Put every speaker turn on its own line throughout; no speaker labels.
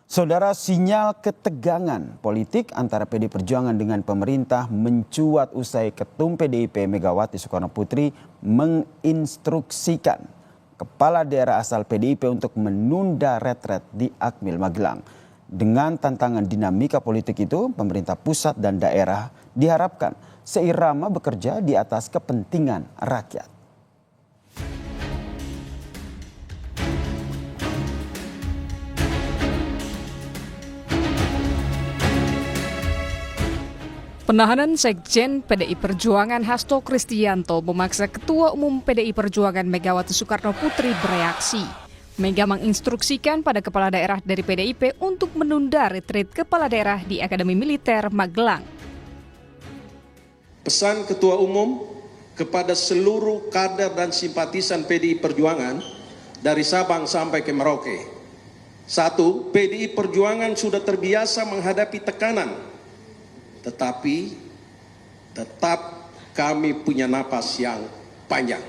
Saudara, sinyal ketegangan politik antara PDI Perjuangan dengan pemerintah mencuat usai Ketum PDIP Megawati Soekarno Putri menginstruksikan kepala daerah asal PDIP untuk menunda retret di Akmil Magelang. Dengan tantangan dinamika politik itu, pemerintah pusat dan daerah diharapkan seirama bekerja di atas kepentingan rakyat.
Penahanan Sekjen PDI Perjuangan Hasto Kristianto memaksa Ketua Umum PDI Perjuangan Megawati Soekarno Putri bereaksi. Mega menginstruksikan pada kepala daerah dari PDIP untuk menunda retreat kepala daerah di Akademi Militer Magelang.
Pesan Ketua Umum kepada seluruh kader dan simpatisan PDI Perjuangan dari Sabang sampai ke Merauke. 1. PDI Perjuangan sudah terbiasa menghadapi tekanan. Tetapi tetap kami punya napas yang panjang.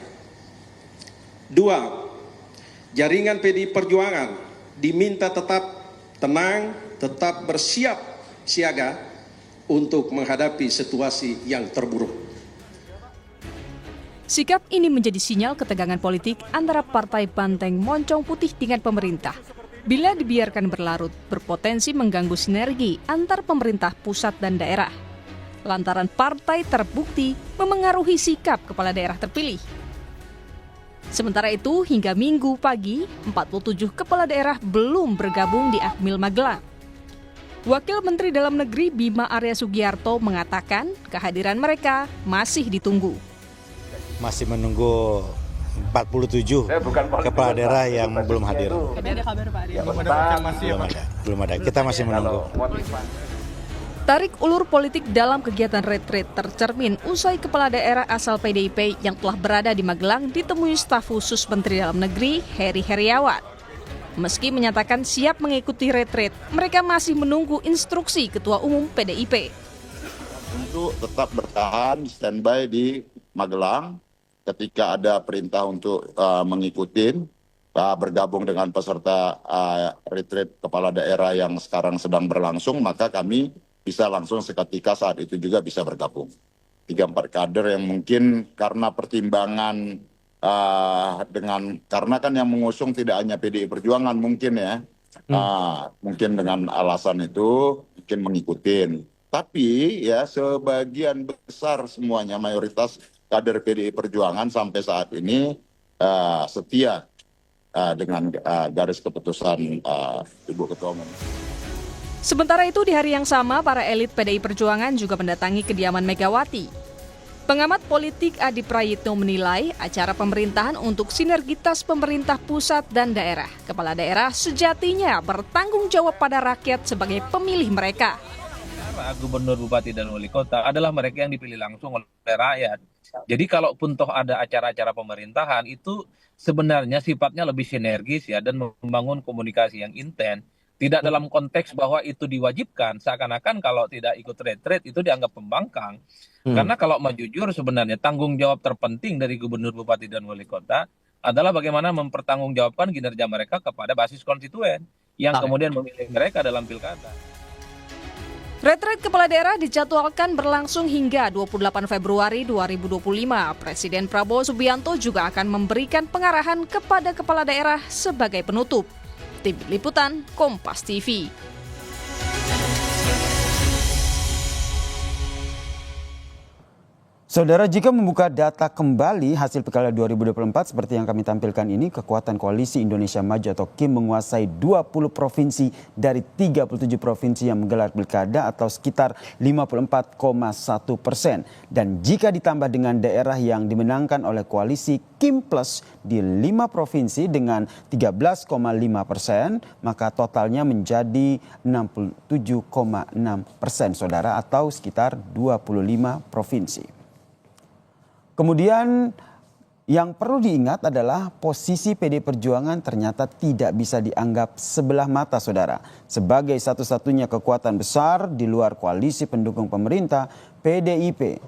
2. Jaringan PDI Perjuangan diminta tetap tenang, tetap bersiap siaga untuk menghadapi situasi yang terburuk.
Sikap ini menjadi sinyal ketegangan politik antara Partai Banteng Moncong Putih dengan pemerintah. Bila dibiarkan berlarut, berpotensi mengganggu sinergi antar pemerintah pusat dan daerah. Lantaran partai terbukti memengaruhi sikap kepala daerah terpilih. Sementara itu, hingga Minggu pagi, 47 kepala daerah belum bergabung di Akmil Magelang. Wakil Menteri Dalam Negeri Bima Arya Sugiarto mengatakan kehadiran mereka masih ditunggu.
Masih menunggu 47 kepala daerah yang belum hadir.
Ada kabar Pak Arya?
Belum ada. Kita masih menunggu.
Tarik ulur politik dalam kegiatan retreat tercermin usai kepala daerah asal PDIP yang telah berada di Magelang ditemui staf khusus Menteri Dalam Negeri Heri Heriawan. Meski menyatakan siap mengikuti retreat, mereka masih menunggu instruksi Ketua Umum PDIP.
Untuk tetap bertahan standby di Magelang. Ketika ada perintah untuk mengikuti bergabung dengan peserta retreat kepala daerah yang sekarang sedang berlangsung, maka kami bisa langsung seketika saat itu juga bisa bergabung. 3-4 kader yang mungkin karena pertimbangan karena kan yang mengusung tidak hanya PDI Perjuangan mungkin ya, mungkin dengan alasan itu mungkin mengikuti. Tapi ya sebagian besar semuanya mayoritas kader PDI Perjuangan sampai saat ini setia dengan garis keputusan Ibu Ketua Umum.
Sementara itu di hari yang sama, para elit PDI Perjuangan juga mendatangi kediaman Megawati. Pengamat politik Adi Prayitno menilai acara pemerintahan untuk sinergitas pemerintah pusat dan daerah. Kepala daerah sejatinya bertanggung jawab pada rakyat sebagai pemilih mereka.
Gubernur, bupati, dan wali kota adalah mereka yang dipilih langsung oleh rakyat. Jadi kalaupun toh ada acara-acara pemerintahan itu sebenarnya sifatnya lebih sinergis ya dan membangun komunikasi yang intens. Tidak dalam konteks bahwa itu diwajibkan, seakan-akan kalau tidak ikut retreat itu dianggap pembangkang. Karena kalau mau jujur sebenarnya tanggung jawab terpenting dari gubernur, bupati, dan wali kota adalah bagaimana mempertanggungjawabkan kinerja mereka kepada basis konstituen yang kemudian memilih mereka dalam pilkada.
Retreat kepala daerah dijadwalkan berlangsung hingga 28 Februari 2025. Presiden Prabowo Subianto juga akan memberikan pengarahan kepada kepala daerah sebagai penutup. Tim Liputan Kompas TV.
Saudara, jika membuka data kembali hasil Pilkada 2024 seperti yang kami tampilkan ini, kekuatan Koalisi Indonesia Maju atau KIM menguasai 20 provinsi dari 37 provinsi yang menggelar Pilkada atau sekitar 54,1%. Dan jika ditambah dengan daerah yang dimenangkan oleh Koalisi KIM Plus di 5 provinsi dengan 13,5%, maka totalnya menjadi 67,6%, saudara, atau sekitar 25 provinsi. Kemudian yang perlu diingat adalah posisi PDI Perjuangan ternyata tidak bisa dianggap sebelah mata, saudara. Sebagai satu-satunya kekuatan besar di luar koalisi pendukung pemerintah, PDIP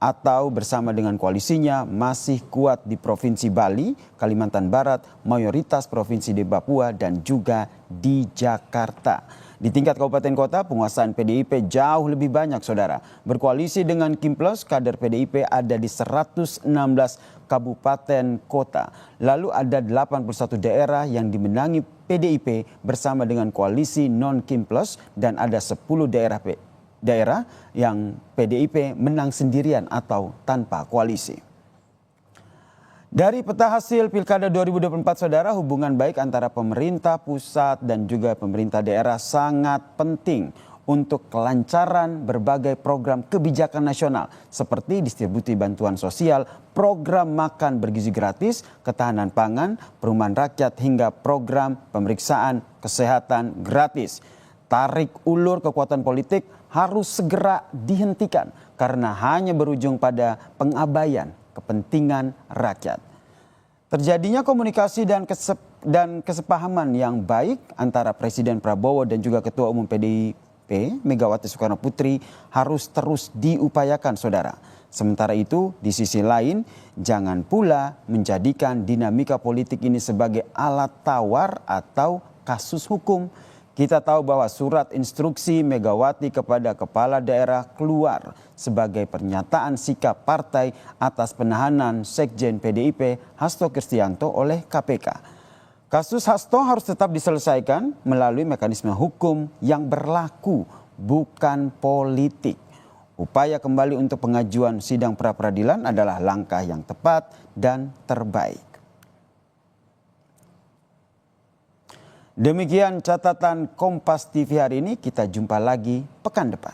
atau bersama dengan koalisinya masih kuat di Provinsi Bali, Kalimantan Barat, mayoritas provinsi di Papua, dan juga di Jakarta. Di tingkat kabupaten kota, penguasaan PDIP jauh lebih banyak, saudara. Berkoalisi dengan Kimplos, kader PDIP ada di 116 kabupaten kota. Lalu ada 81 daerah yang dimenangi PDIP bersama dengan koalisi non-Kimplos, dan ada 10 daerah yang PDIP menang sendirian atau tanpa koalisi. Dari peta hasil Pilkada 2024, saudara, hubungan baik antara pemerintah pusat dan juga pemerintah daerah sangat penting untuk kelancaran berbagai program kebijakan nasional seperti distribusi bantuan sosial, program makan bergizi gratis, ketahanan pangan, perumahan rakyat, hingga program pemeriksaan kesehatan gratis. Tarik ulur kekuatan politik harus segera dihentikan karena hanya berujung pada pengabaian kepentingan rakyat. Terjadinya komunikasi dan kesepahaman yang baik antara Presiden Prabowo dan juga Ketua Umum PDIP Megawati Soekarno Putri harus terus diupayakan, saudara. Sementara itu, di sisi lain, jangan pula menjadikan dinamika politik ini sebagai alat tawar atau kasus hukum. Kita tahu bahwa surat instruksi Megawati kepada kepala daerah keluar sebagai pernyataan sikap partai atas penahanan Sekjen PDIP Hasto Kristianto oleh KPK. Kasus Hasto harus tetap diselesaikan melalui mekanisme hukum yang berlaku, bukan politik. Upaya kembali untuk pengajuan sidang pra-peradilan adalah langkah yang tepat dan terbaik. Demikian catatan Kompas TV hari ini, kita jumpa lagi pekan depan.